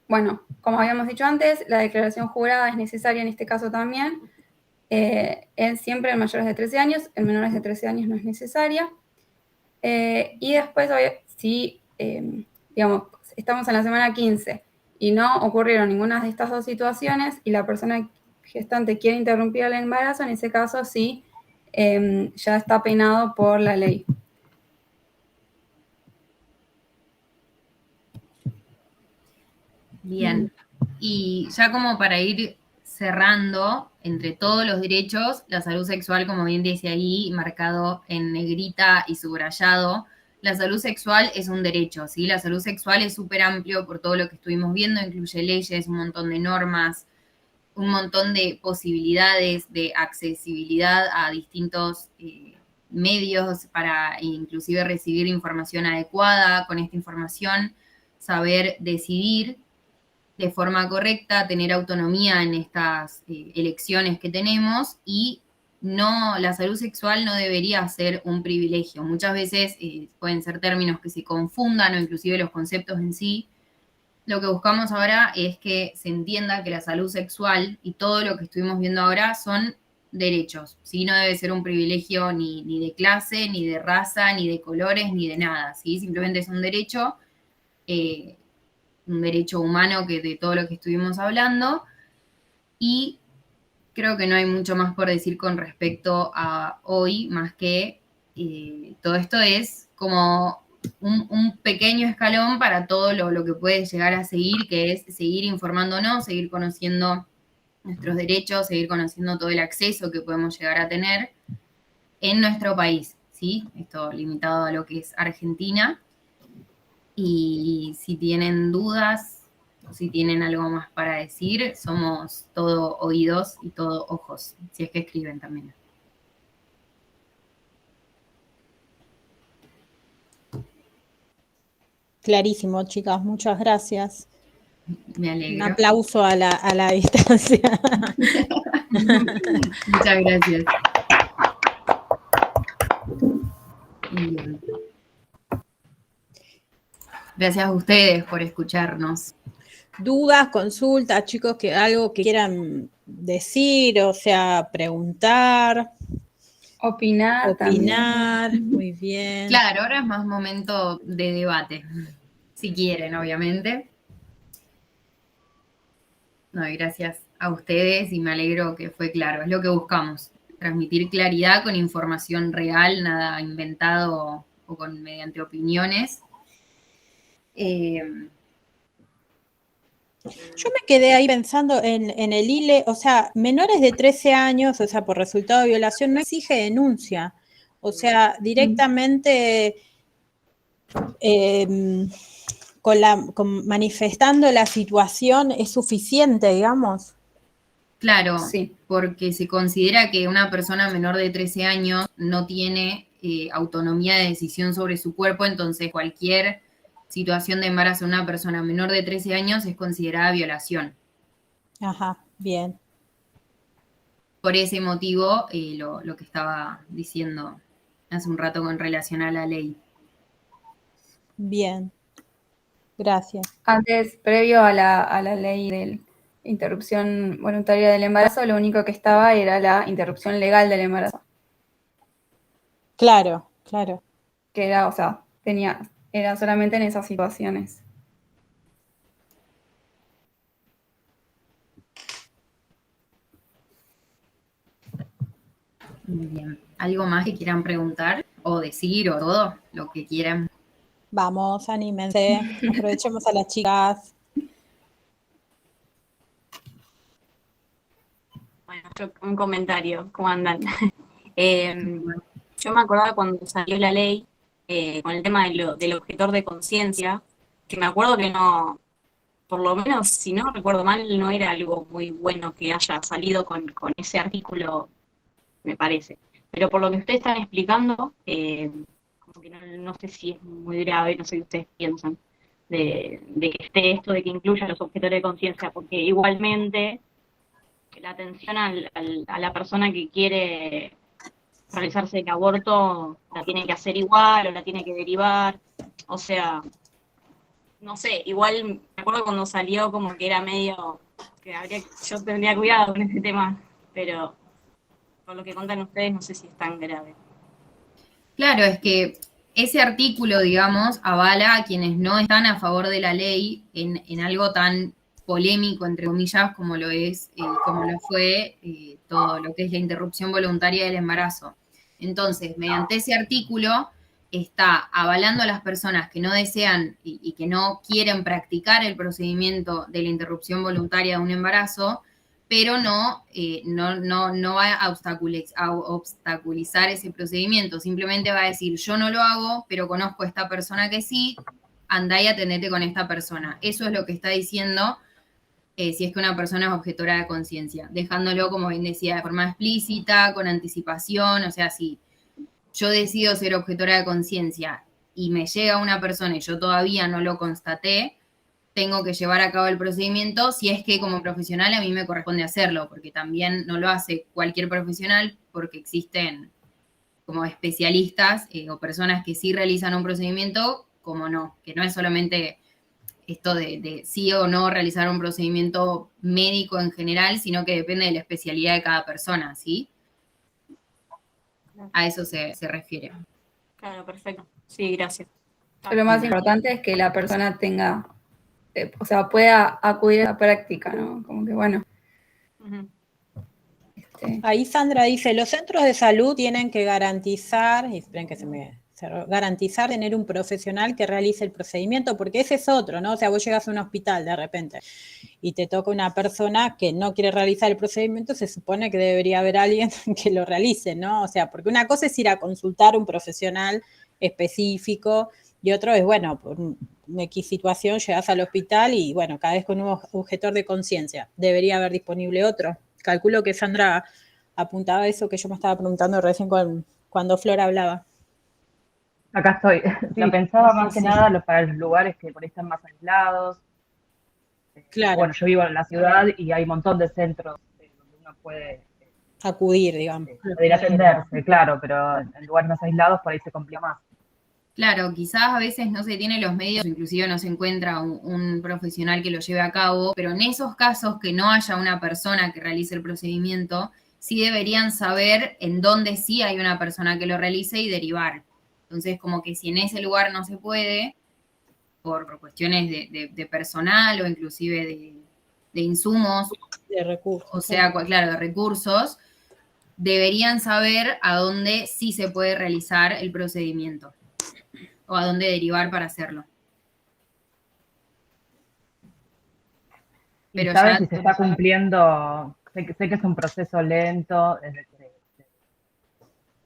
Bueno, como habíamos dicho antes, la declaración jurada es necesaria en este caso también. Es siempre en mayores de 13 años, en menores de 13 años no es necesaria. Y después, si, digamos, estamos en la semana 15 y no ocurrieron ninguna de estas dos situaciones y la persona gestante quiere interrumpir el embarazo, en ese caso sí, ya está penado por la ley. Bien. Y ya como para ir cerrando, entre todos los derechos, la salud sexual, como bien dice ahí, marcado en negrita y subrayado, la salud sexual es un derecho, ¿sí? La salud sexual es súper amplio por todo lo que estuvimos viendo, incluye leyes, un montón de normas, un montón de posibilidades de accesibilidad a distintos medios para inclusive recibir información adecuada, con esta información saber decidir de forma correcta, tener autonomía en estas elecciones que tenemos y no, la salud sexual no debería ser un privilegio. Muchas veces pueden ser términos que se confundan o inclusive los conceptos en sí. Lo que buscamos ahora es que se entienda que la salud sexual y todo lo que estuvimos viendo ahora son derechos, ¿sí? No debe ser un privilegio ni de clase, ni de raza, ni de colores, ni de nada, ¿sí? Simplemente es un derecho humano que de todo lo que estuvimos hablando, y creo que no hay mucho más por decir con respecto a hoy, más que todo esto es como un pequeño escalón para todo lo que puede llegar a seguir, que es seguir informándonos, seguir conociendo nuestros derechos, seguir conociendo todo el acceso que podemos llegar a tener en nuestro país, ¿sí? Esto limitado a lo que es Argentina. Y si tienen dudas o si tienen algo más para decir, somos todo oídos y todo ojos, si es que escriben también. Clarísimo, chicas, muchas gracias. Me alegro. Un aplauso a la distancia. Muchas gracias. Bien. Gracias a ustedes por escucharnos. Dudas, consultas, chicos, que algo que quieran decir, o sea, preguntar. Opinar también. Muy bien. Claro, ahora es más momento de debate, si quieren, obviamente. No, y gracias a ustedes y me alegro que fue claro, es lo que buscamos, transmitir claridad con información real, nada inventado o mediante opiniones. Yo me quedé ahí pensando en el ILE, o sea, menores de 13 años, o sea, por resultado de violación, no exige denuncia. O sea, directamente manifestando la situación es suficiente, digamos. Claro, Sí. porque se considera que una persona menor de 13 años no tiene autonomía de decisión sobre su cuerpo, entonces cualquier situación de embarazo de una persona menor de 13 años es considerada violación. Ajá, bien. Por ese motivo, lo que estaba diciendo hace un rato con relación a la ley. Bien, gracias. Antes, previo a la ley de interrupción voluntaria del embarazo, lo único que estaba era la interrupción legal del embarazo. Claro, claro. Que era, o sea, era solamente en esas situaciones. Muy bien. ¿Algo más que quieran preguntar o decir o todo lo que quieran? Vamos, anímense, aprovechemos a las chicas. Bueno, yo un comentario, ¿cómo andan? Yo me acordaba cuando salió la ley con el tema del objetor de conciencia, que me acuerdo que no, por lo menos, si no recuerdo mal, no era algo muy bueno que haya salido con ese artículo, me parece. Pero por lo que ustedes están explicando, como que no sé si es muy grave, no sé qué ustedes piensan, de que esté esto, de que incluya los objetores de conciencia, porque igualmente la atención a la persona que quiere realizarse el aborto la tiene que hacer igual o la tiene que derivar, o sea, no sé, igual me acuerdo cuando salió como que era medio, yo tendría cuidado con este tema, pero por lo que contan ustedes no sé si es tan grave. Claro, es que ese artículo, digamos, avala a quienes no están a favor de la ley en algo tan polémico, entre comillas, como lo es, como lo fue todo lo que es la interrupción voluntaria del embarazo. Entonces, mediante ese artículo está avalando a las personas que no desean y que no quieren practicar el procedimiento de la interrupción voluntaria de un embarazo, pero no va a obstaculizar ese procedimiento, simplemente va a decir, yo no lo hago, pero conozco a esta persona que sí, andá y atendete con esta persona. Eso es lo que está diciendo si es que una persona es objetora de conciencia, dejándolo, como bien decía, de forma explícita, con anticipación, o sea, si yo decido ser objetora de conciencia y me llega una persona y yo todavía no lo constaté, tengo que llevar a cabo el procedimiento si es que como profesional a mí me corresponde hacerlo, porque también no lo hace cualquier profesional, porque existen como especialistas o personas que sí realizan un procedimiento, como no, que no es solamente esto de sí o no realizar un procedimiento médico en general, sino que depende de la especialidad de cada persona, ¿sí? A eso se refiere. Claro, perfecto. Sí, gracias. Lo más importante es que la persona tenga, o sea, pueda acudir a la práctica, ¿no? Como que bueno. Ujú. Ahí Sandra dice, los centros de salud tienen que garantizar, y esperen que garantizar tener un profesional que realice el procedimiento, porque ese es otro, ¿no? O sea, vos llegas a un hospital de repente y te toca una persona que no quiere realizar el procedimiento, se supone que debería haber alguien que lo realice, ¿no? O sea, porque una cosa es ir a consultar a un profesional específico y otro es, bueno, por una X situación llegas al hospital y, bueno, cada vez con un objetor de conciencia. Debería haber disponible otro. Calculo que Sandra apuntaba eso que yo me estaba preguntando recién cuando Flor hablaba. Acá estoy. Sí, Lo pensaba más sí, que sí. nada para los lugares que por ahí están más aislados. Claro. Bueno, yo vivo en la ciudad y hay un montón de centros donde uno puede acudir, digamos. poder atenderse, claro, pero en lugares más aislados por ahí se complica más. Claro, quizás a veces no se tiene los medios, inclusive no se encuentra un profesional que lo lleve a cabo, pero en esos casos que no haya una persona que realice el procedimiento, sí deberían saber en dónde sí hay una persona que lo realice y derivar. Entonces, como que si en ese lugar no se puede, por cuestiones de personal o inclusive de insumos, de recursos, o sea, claro, de recursos, deberían saber a dónde sí se puede realizar el procedimiento o a dónde derivar para hacerlo. Pero ¿sabes si se está cumpliendo? Sé que es un proceso lento,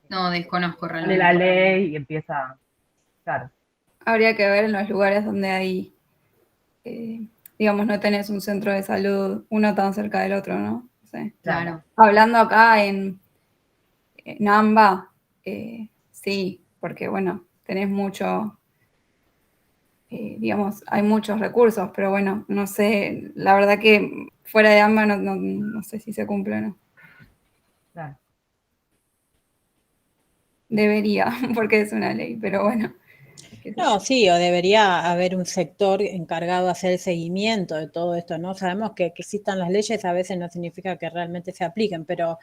no, desconozco realmente. De la ley y empieza, claro. Habría que ver en los lugares donde hay, digamos, no tenés un centro de salud uno tan cerca del otro, ¿no? No sé. Claro. Hablando acá en AMBA, sí, porque bueno, tenés mucho, digamos, hay muchos recursos, pero bueno, no sé, la verdad que fuera de AMBA no sé si se cumple o no. Claro. Debería, porque es una ley, pero bueno. No, sí, o debería haber un sector encargado de hacer el seguimiento de todo esto, ¿no? Sabemos que existan las leyes a veces no significa que realmente se apliquen, pero,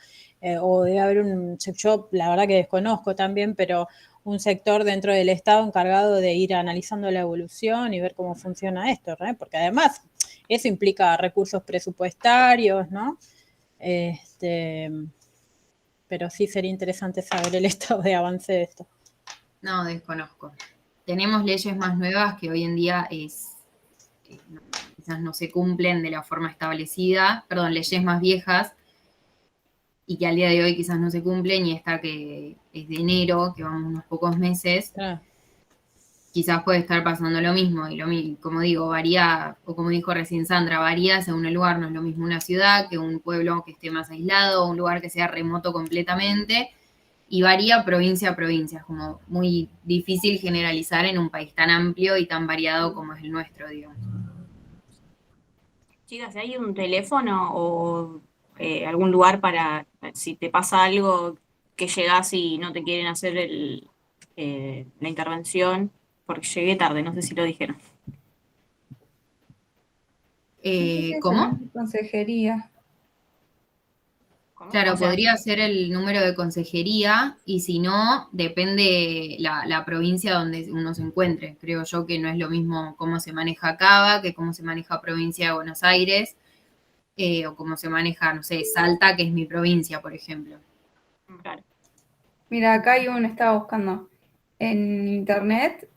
o debe haber yo la verdad que desconozco también, pero un sector dentro del Estado encargado de ir analizando la evolución y ver cómo funciona esto, ¿no? Porque además eso implica recursos presupuestarios, ¿no? Pero sí sería interesante saber el estado de avance de esto. No, desconozco. Tenemos leyes más nuevas que hoy en día quizás no se cumplen de la forma establecida, perdón, leyes más viejas y que al día de hoy quizás no se cumplen, y esta que es de enero, que vamos unos pocos meses, quizás puede estar pasando lo mismo, y como digo, varía, o como dijo recién Sandra, varía según el lugar, no es lo mismo una ciudad que un pueblo que esté más aislado, o un lugar que sea remoto completamente, y varía provincia a provincia, es como muy difícil generalizar en un país tan amplio y tan variado como es el nuestro, digamos. Chicas, ¿hay un teléfono o algún lugar para, si te pasa algo, que llegás y no te quieren hacer la intervención? Porque llegué tarde, no sé si lo dijeron. ¿Cómo? Consejería. Claro, O sea, podría ser el número de consejería y si no, depende la provincia donde uno se encuentre. Creo yo que no es lo mismo cómo se maneja Cava que cómo se maneja provincia de Buenos Aires o cómo se maneja, no sé, Salta, que es mi provincia, por ejemplo. claro. Mira, acá hay uno, estaba buscando. En internet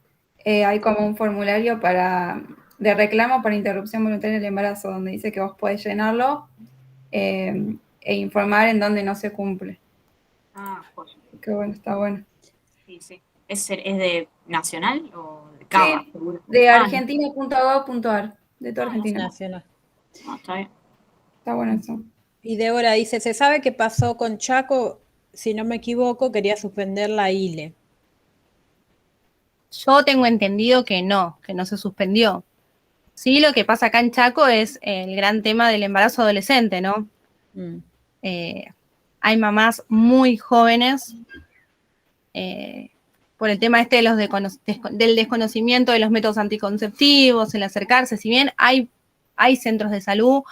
hay como un formulario de reclamo para interrupción voluntaria del embarazo, donde dice que vos podés llenarlo e informar en dónde no se cumple. Ah, joya. Qué bueno, está bueno. Sí, sí. ¿Es de Nacional o de Cava? Sí, Seguro. de Ah, argentina.gov.ar, de toda no, Argentina. Nacional. no, está bien. Está bueno eso. Y Débora dice, ¿se sabe qué pasó con Chaco? Si no me equivoco, quería suspender la ILE. Yo tengo entendido que no se suspendió. Sí, lo que pasa acá en Chaco es el gran tema del embarazo adolescente, ¿no? Hay mamás muy jóvenes por el tema este del desconocimiento de los métodos anticonceptivos, el acercarse, si bien hay centros de salud,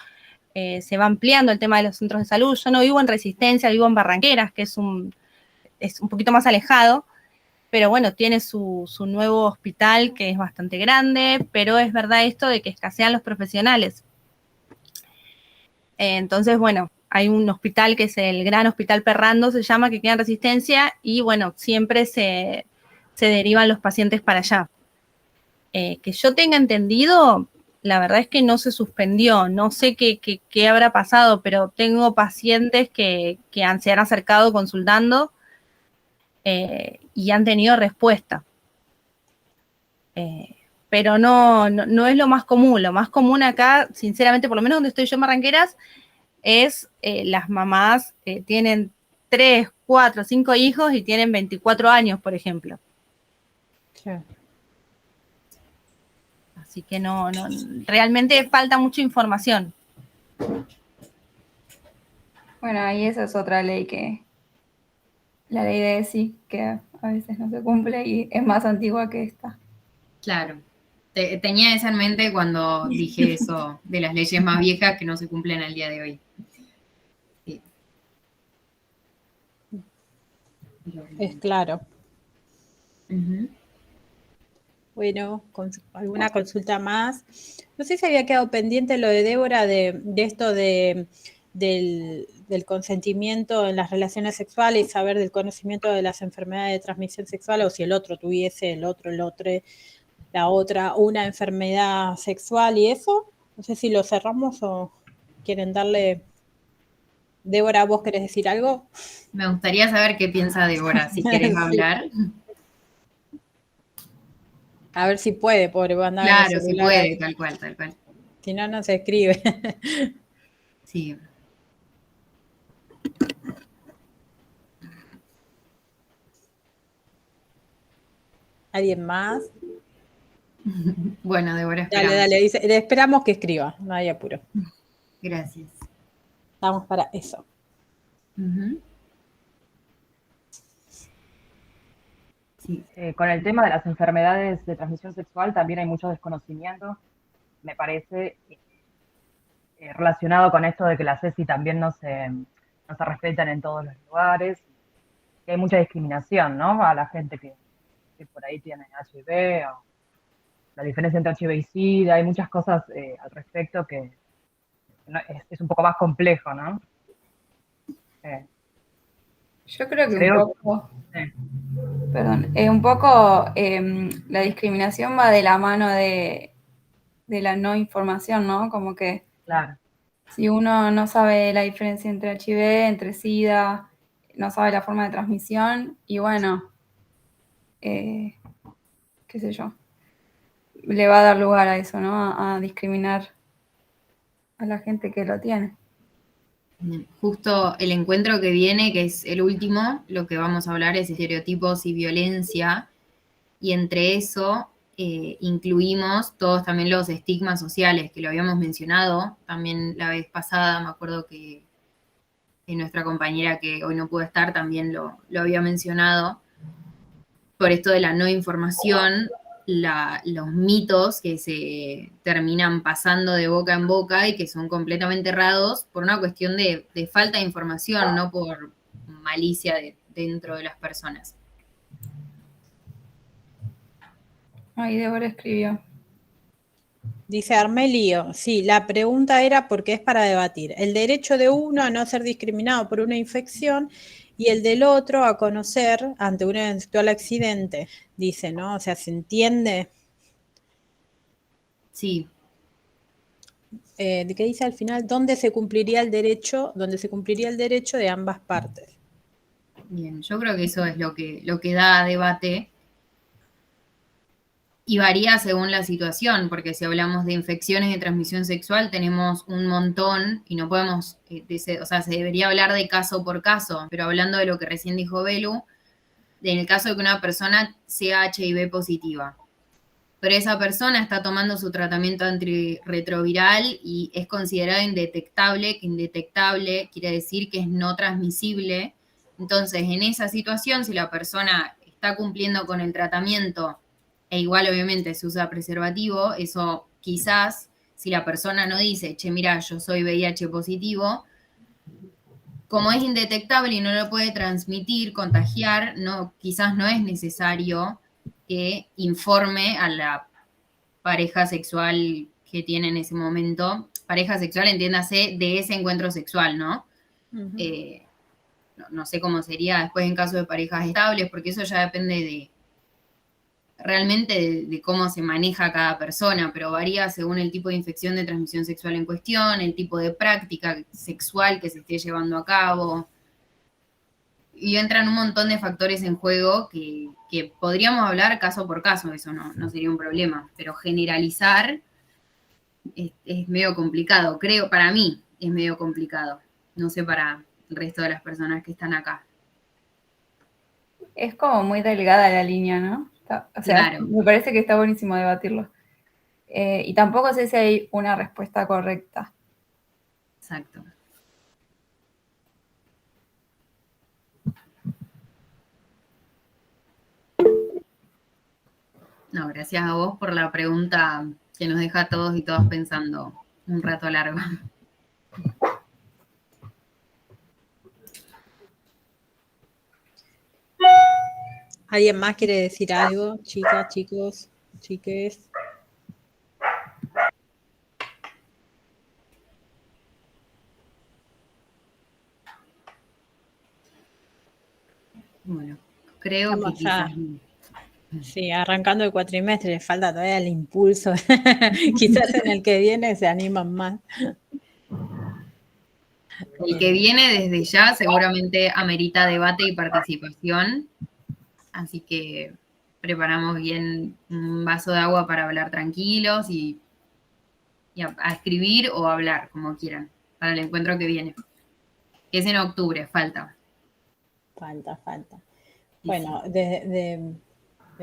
se va ampliando el tema de los centros de salud. Yo no vivo en Resistencia, vivo en Barranqueras, que es un poquito más alejado, pero bueno, tiene su nuevo hospital que es bastante grande, pero es verdad esto de que escasean los profesionales. Entonces, bueno, hay un hospital que es el Gran Hospital Perrando, se llama, que queda en Resistencia, y bueno, siempre se derivan los pacientes para allá. Que yo tenga entendido, la verdad es que no se suspendió, no sé qué habrá pasado, pero tengo pacientes que se han acercado consultando y han tenido respuesta. Pero no es lo más común. Lo más común acá, sinceramente, por lo menos donde estoy yo en Barranqueras, es las mamás tienen 3, 4, 5 hijos y tienen 24 años, por ejemplo. Sí. Así que no, realmente falta mucha información. Bueno, y esa es otra ley la ley de ESI, que a veces no se cumple y es más antigua que esta. Claro. Tenía eso en mente cuando dije eso de las leyes más viejas que no se cumplen al día de hoy. Sí. Es claro. Uh-huh. Bueno, ¿alguna consulta más? No sé si había quedado pendiente lo de Débora de esto del consentimiento en las relaciones sexuales, saber del conocimiento de las enfermedades de transmisión sexual, o si el otro tuviese, la otra, una enfermedad sexual y eso. No sé si lo cerramos o quieren darle... Débora, ¿vos querés decir algo? Me gustaría saber qué piensa Débora, si querés hablar. A ver si puede, pobre, va a andar Claro, en el si celular puede, ahí. tal cual. Si no, no se escribe. Sí. ¿Alguien más? Bueno, Débora, esperamos. Dale, dice, le esperamos que escriba, no hay apuro. Gracias. Estamos para eso. Uh-huh. Sí. Con el tema de las enfermedades de transmisión sexual también hay mucho desconocimiento, me parece, relacionado con esto de que las ESI también no se respetan en todos los lugares, que hay mucha discriminación, ¿no? A la gente que por ahí tiene HIV, o la diferencia entre HIV y SIDA, hay muchas cosas al respecto que es un poco más complejo, ¿no? Yo creo que un poco, perdón, un poco la discriminación va de la mano de la no información, ¿no? Como que claro. Si uno no sabe la diferencia entre HIV, entre SIDA, no sabe la forma de transmisión, y bueno, qué sé yo, le va a dar lugar a eso, ¿no? A discriminar a la gente que lo tiene. Justo el encuentro que viene, que es el último, lo que vamos a hablar es estereotipos y violencia, y entre eso incluimos todos también los estigmas sociales, que lo habíamos mencionado también la vez pasada, me acuerdo que nuestra compañera que hoy no pudo estar también lo había mencionado, por esto de la no información, los mitos que se terminan pasando de boca en boca y que son completamente errados por una cuestión de falta de información, no por malicia dentro de las personas. Ahí Débora escribió. Dice Armelio, sí, la pregunta era porque es para debatir. El derecho de uno a no ser discriminado por una infección y el del otro a conocer ante un eventual accidente, dice, ¿no? O sea, ¿se entiende? Sí. ¿Qué dice al final? ¿Dónde se cumpliría el derecho? Donde se cumpliría el derecho de ambas partes. Bien, yo creo que eso es lo que da debate. Y varía según la situación, porque si hablamos de infecciones de transmisión sexual tenemos un montón y no podemos, o sea, se debería hablar de caso por caso, pero hablando de lo que recién dijo Belu, en el caso de que una persona sea HIV positiva, pero esa persona está tomando su tratamiento antirretroviral y es considerado indetectable, que indetectable quiere decir que es no transmisible. Entonces, en esa situación, si la persona está cumpliendo con el tratamiento e igual obviamente se usa preservativo, eso quizás, si la persona no dice, che, mira, yo soy VIH positivo, como es indetectable y no lo puede transmitir, contagiar, no, quizás no es necesario que informe a la pareja sexual que tiene en ese momento. Pareja sexual, entiéndase, de ese encuentro sexual, ¿no? Uh-huh. No sé cómo sería después en caso de parejas estables, porque eso ya depende realmente de cómo se maneja cada persona, pero varía según el tipo de infección de transmisión sexual en cuestión, el tipo de práctica sexual que se esté llevando a cabo. Y entran un montón de factores en juego que podríamos hablar caso por caso, eso no sería un problema, pero generalizar es medio complicado, creo, para mí es medio complicado, no sé para el resto de las personas que están acá. Es como muy delgada la línea, ¿no? O sea, claro. Me parece que está buenísimo debatirlo. Y tampoco sé si hay una respuesta correcta. Exacto. No, gracias a vos por la pregunta que nos deja a todos y todas pensando un rato largo. ¿Alguien más quiere decir algo? Chicas, chicos, chiques. Bueno, creo que quizás... Sí, arrancando el cuatrimestre, le falta todavía el impulso. Quizás en el que viene se animan más. El que viene desde ya seguramente amerita debate y participación. Así que preparamos bien un vaso de agua para hablar tranquilos y a escribir o a hablar, como quieran, para el encuentro que viene. Que es en octubre, falta. Falta. Bueno, de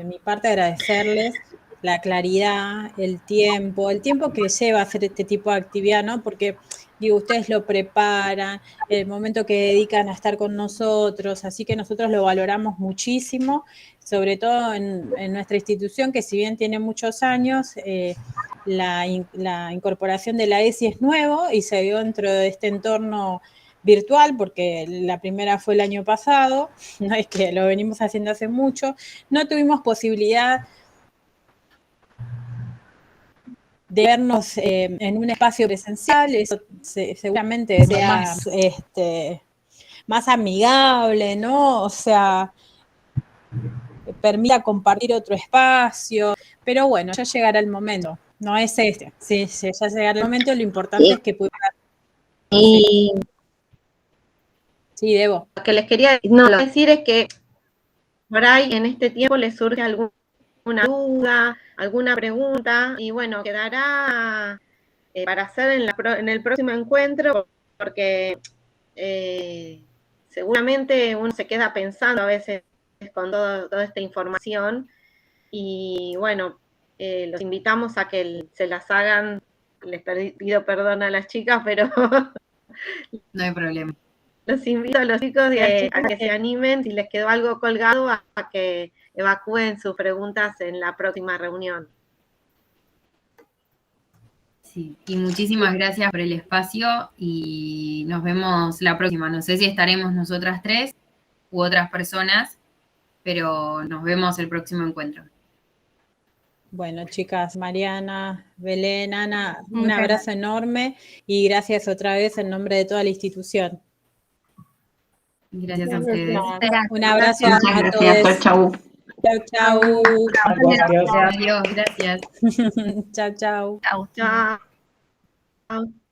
mi parte agradecerles la claridad, el tiempo que lleva hacer este tipo de actividad, ¿no? Porque, digo, ustedes lo preparan, el momento que dedican a estar con nosotros, así que nosotros lo valoramos muchísimo, sobre todo en nuestra institución, que si bien tiene muchos años, la incorporación de la ESI es nuevo y se dio dentro de este entorno virtual, porque la primera fue el año pasado, no es que lo venimos haciendo hace mucho, no tuvimos posibilidad de vernos en un espacio presencial, eso seguramente sea más amigable, ¿no? O sea, permita compartir otro espacio, pero bueno, ya llegará el momento, no es este, sí, ya llegará el momento, lo importante es que pueda... Sí, Debo. Lo que les quería decir es que por ahí en este tiempo les surge alguna duda, alguna pregunta, y bueno, quedará para hacer en el próximo encuentro, porque seguramente uno se queda pensando a veces con toda esta información, y bueno, los invitamos a que se las hagan, les pido perdón a las chicas, pero... No hay problema. Los invito a los chicos a que se animen, si les quedó algo colgado, a que evacúen sus preguntas en la próxima reunión. Sí, y muchísimas gracias por el espacio y nos vemos la próxima. No sé si estaremos nosotras tres u otras personas, pero nos vemos el próximo encuentro. Bueno, chicas, Mariana, Belén, Ana, un abrazo enorme y gracias otra vez en nombre de toda la institución. Gracias a ustedes. Un abrazo a todos. Chau. Chau, chau. Adiós, gracias. Chau, chau. Chao.